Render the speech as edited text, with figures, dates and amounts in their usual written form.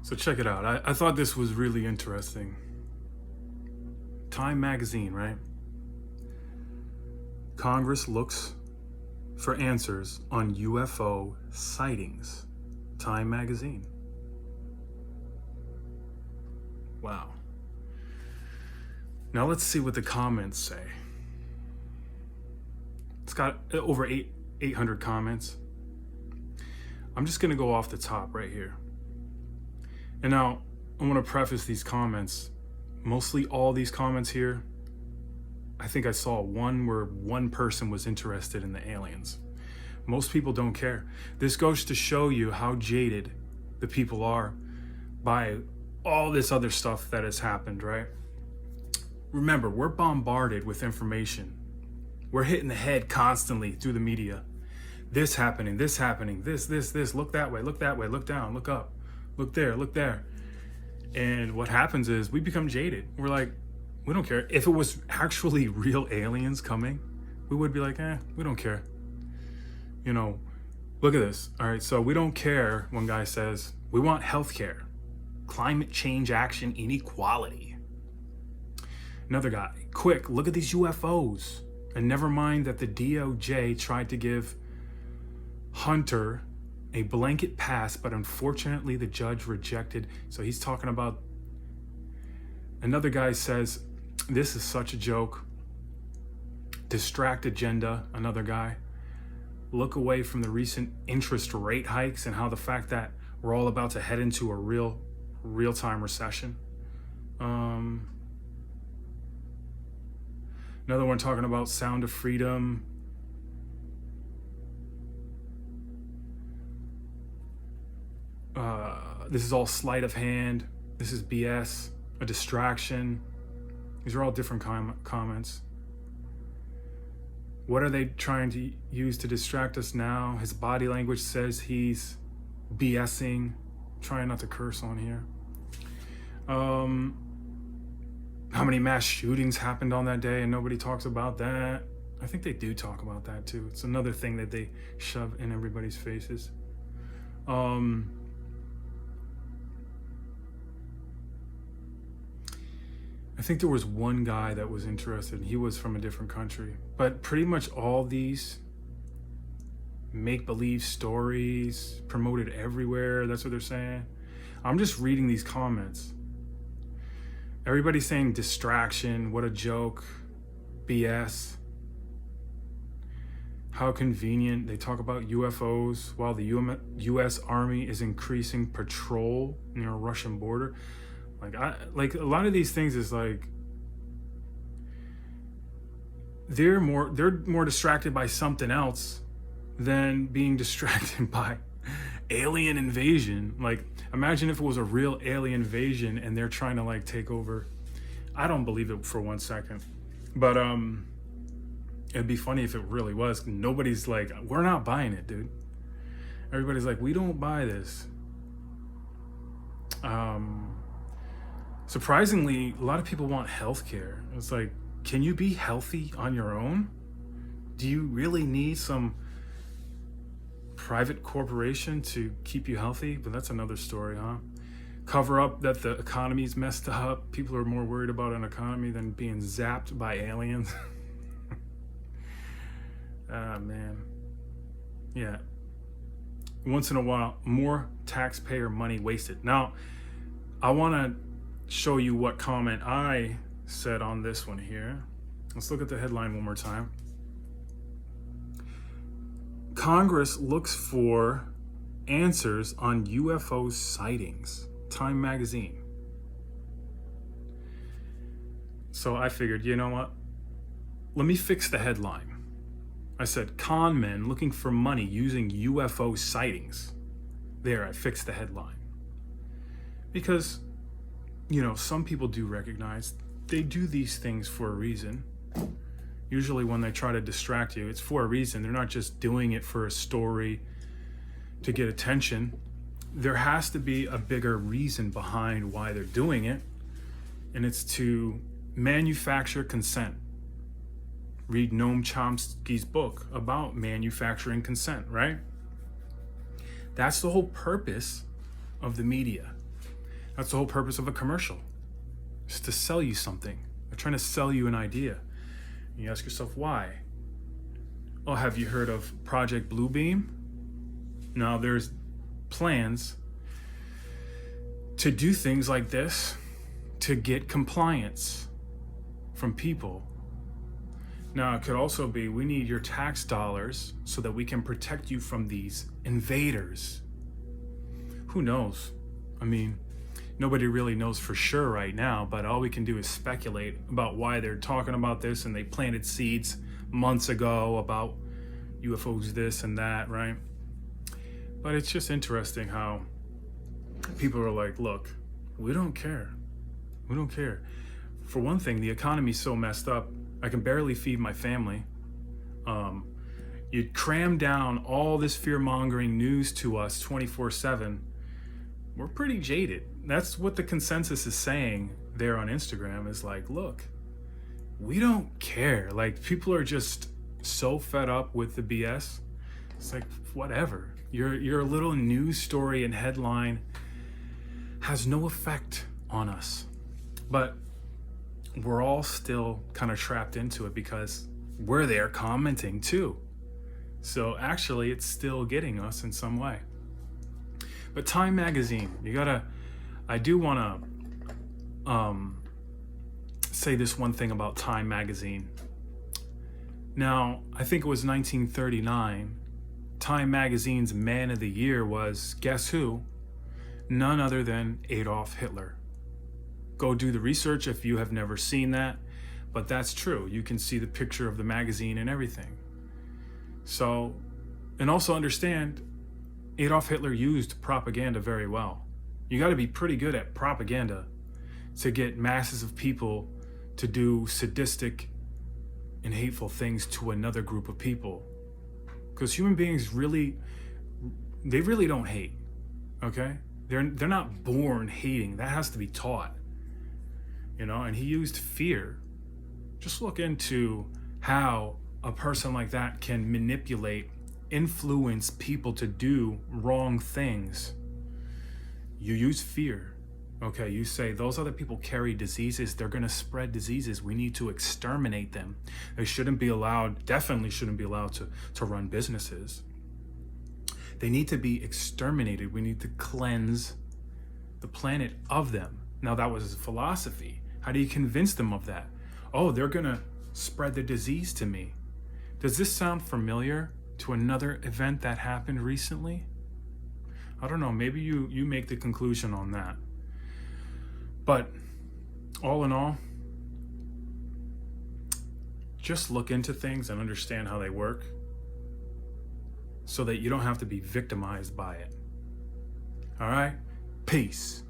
So check it out. I thought this was really interesting. Time magazine, right? Congress looks for answers on UFO sightings. Time magazine. Wow. Now let's see what the comments say. It's got over 800 comments. I'm just gonna go off the top right here. And now I want to preface these comments. Mostly all these comments here, I think I saw one where one person was interested in the aliens. Most people don't care. This goes to show you how jaded the people are by all this other stuff that has happened, right? Remember, we're bombarded with information. We're hitting the head constantly through the media. This happening, this, look that way, look down, look up, look there. And what happens is we become jaded. We're like, we don't care. If it was actually real aliens coming, we would be like, we don't care. You know, look at this. All right, so we don't care. One guy says, we want healthcare, climate change action, inequality. Another guy, quick, look at these UFOs. And never mind that the DOJ tried to give Hunter a blanket pass, but unfortunately the judge rejected. So he's talking about, another guy says, this is such a joke. Distract agenda, another guy. Look away from the recent interest rate hikes and how the fact that we're all about to head into a real-time recession. Another one talking about sound of freedom. This is all sleight of hand. This is BS, a distraction. These are all different comments. What are they trying to use to distract us now? His body language says he's BSing. Trying not to curse on here. How many mass shootings happened on that day and nobody talks about that? I think they do talk about that too. It's another thing that they shove in everybody's faces. I think there was one guy that was interested. He was from a different country. But pretty much all these make-believe stories promoted everywhere. That's what they're saying. I'm just reading these comments. Everybody's saying distraction, what a joke, BS. How convenient. They talk about UFOs while the U.S. Army is increasing patrol near a Russian border. Like a lot of these things is like they're more distracted by something else than being distracted by alien invasion. Like, imagine if it was a real alien invasion and they're trying to like take over. I don't believe it for 1 second, but it'd be funny if it really was. Nobody's like, we're not buying it, dude. Everybody's like, we don't buy this. Surprisingly, a lot of people want healthcare. It's like, can you be healthy on your own? Do you really need some private corporation to keep you healthy? But that's another story, huh? Cover up that the economy's messed up. People are more worried about an economy than being zapped by aliens. Ah, man. Yeah. Once in a while, more taxpayer money wasted. Now, I want to show you what comment I said on this one here. Let's look at the headline one more time. Congress looks for answers on UFO sightings. Time magazine. So I figured, you know what? Let me fix the headline. I said, con men looking for money using UFO sightings. There, I fixed the headline. Because, you know, some people do recognize they do these things for a reason. Usually when they try to distract you, it's for a reason. They're not just doing it for a story to get attention. There has to be a bigger reason behind why they're doing it, and it's to manufacture consent. Read Noam Chomsky's book about manufacturing consent, right? That's the whole purpose of the media. That's the whole purpose of a commercial. It's to sell you something. They're trying to sell you an idea. And you ask yourself, why? Oh, have you heard of Project Bluebeam? Now, there's plans to do things like this to get compliance from people. Now, it could also be, we need your tax dollars so that we can protect you from these invaders. Who knows? I mean, nobody really knows for sure right now, but all we can do is speculate about why they're talking about this, and they planted seeds months ago about UFOs this and that, right? But it's just interesting how people are like, look, we don't care. We don't care. For one thing, the economy's so messed up, I can barely feed my family. You cram down all this fear-mongering news to us 24/7. We're pretty jaded. That's what the consensus is saying there on Instagram, is like, look, we don't care. Like, people are just so fed up with the BS. It's like, whatever. Your little news story and headline has no effect on us. But we're all still kind of trapped into it because we're there commenting too. So actually, it's still getting us in some way. But Time Magazine, I do want to say this one thing about Time Magazine. Now, I think it was 1939, Time Magazine's Man of the Year was, guess who? None other than Adolf Hitler. Go do the research if you have never seen that, but that's true. You can see the picture of the magazine and everything. So, and also understand, Adolf Hitler used propaganda very well. You got to be pretty good at propaganda to get masses of people to do sadistic and hateful things to another group of people. Because human beings really don't hate, okay? They're not born hating. That has to be taught, you know? And he used fear. Just look into how a person like that can manipulate, influence people to do wrong things. You use fear, okay? You say, those other people carry diseases. They're gonna spread diseases. We need to exterminate them. They shouldn't be allowed, definitely shouldn't be allowed to run businesses. They need to be exterminated. We need to cleanse the planet of them. Now, that was his philosophy. How do you convince them of that? Oh, they're gonna spread the disease to me. Does this sound familiar to another event that happened recently? I don't know, maybe you make the conclusion on that. But all in all, just look into things and understand how they work so that you don't have to be victimized by it. All right? Peace.